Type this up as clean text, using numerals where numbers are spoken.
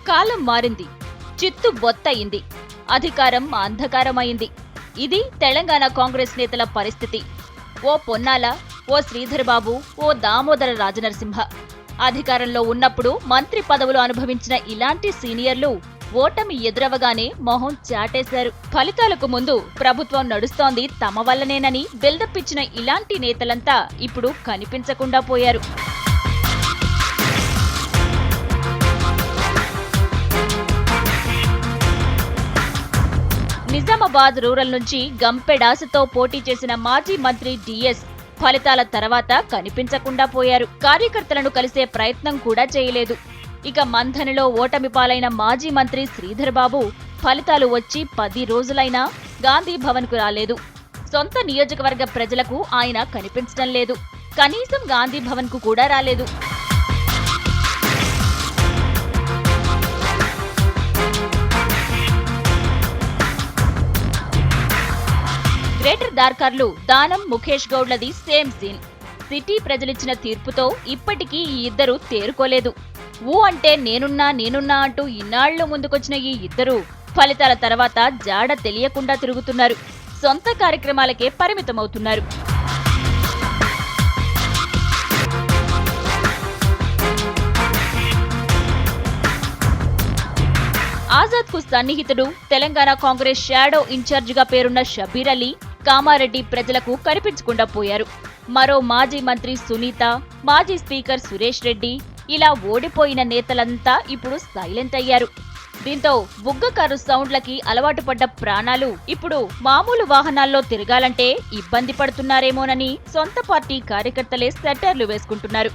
కాలం మారింది, చిత్తు బొత్తయింది, అధికారం అంధకారమైంది. ఇది తెలంగాణ కాంగ్రెస్ నేతల పరిస్థితి. ఓ పొన్నాల, ఓ శ్రీధర్బాబు, ఓ దామోదర రాజనరసింహ. అధికారంలో ఉన్నప్పుడు మంత్రి పదవులు అనుభవించిన ఇలాంటి సీనియర్లు ఓటమి ఎదురవగానే మొహం చాటేశారు. ఫలితాలకు ముందు ప్రభుత్వం నడుస్తోంది తమ వల్లనేనని బిల్డప్ ఇచ్చిన ఇలాంటి నేతలంతా ఇప్పుడు కనిపించకుండా పోయారు. నిజామాబాద్ రూరల్ నుంచి గంపెడాసతో పోటీ చేసిన మాజీ మంత్రి డిఎస్ ఫలితాల తర్వాత కనిపించకుండా పోయారు. కార్యకర్తలను కలిసే ప్రయత్నం కూడా చేయలేదు. ఇక మంథనిలో ఓటమి పాలైన మాజీ మంత్రి శ్రీధర్బాబు ఫలితాలు వచ్చి 10 రోజులైనా గాంధీ భవన్ కు రాలేదు. సొంత నియోజకవర్గ ప్రజలకు ఆయన కనిపించడం లేదు. కనీసం గాంధీ భవన్ కు కూడా రాలేదు. గ్రేటర్ దార్కర్లు దానం ముఖేష్ గౌడ్లది సేమ్ సీన్. సిటీ ప్రజలిచ్చిన తీర్పుతో ఇప్పటికీ ఈ ఇద్దరు తేరుకోలేదు. ఊ అంటే నేనున్నా అంటూ ఇన్నాళ్లు ముందుకొచ్చిన ఈ ఇద్దరు ఫలితాల తర్వాత జాడ తెలియకుండా తిరుగుతున్నారు. సొంత కార్యక్రమాలకే పరిమితమవుతున్నారు. ఆజాద్ కు సన్నిహితుడు, తెలంగాణ కాంగ్రెస్ షాడో ఇన్ఛార్జిగా పేరున్న షబీర్ అలీ కామారెడ్డి ప్రజలకు కనిపించకుండా పోయారు. మరో మాజీ మంత్రి సునీత, మాజీ స్పీకర్ సురేష్ రెడ్డి, ఇలా ఓడిపోయిన నేతలంతా ఇప్పుడు సైలెంట్ అయ్యారు. దీంతో బుగ్గకారు సౌండ్లకి అలవాటు పడ్డ ప్రాణాలు ఇప్పుడు మామూలు వాహనాల్లో తిరగాలంటే ఇబ్బంది పడుతున్నారేమోనని సొంత పార్టీ కార్యకర్తలే సెటర్లు వేసుకుంటున్నారు.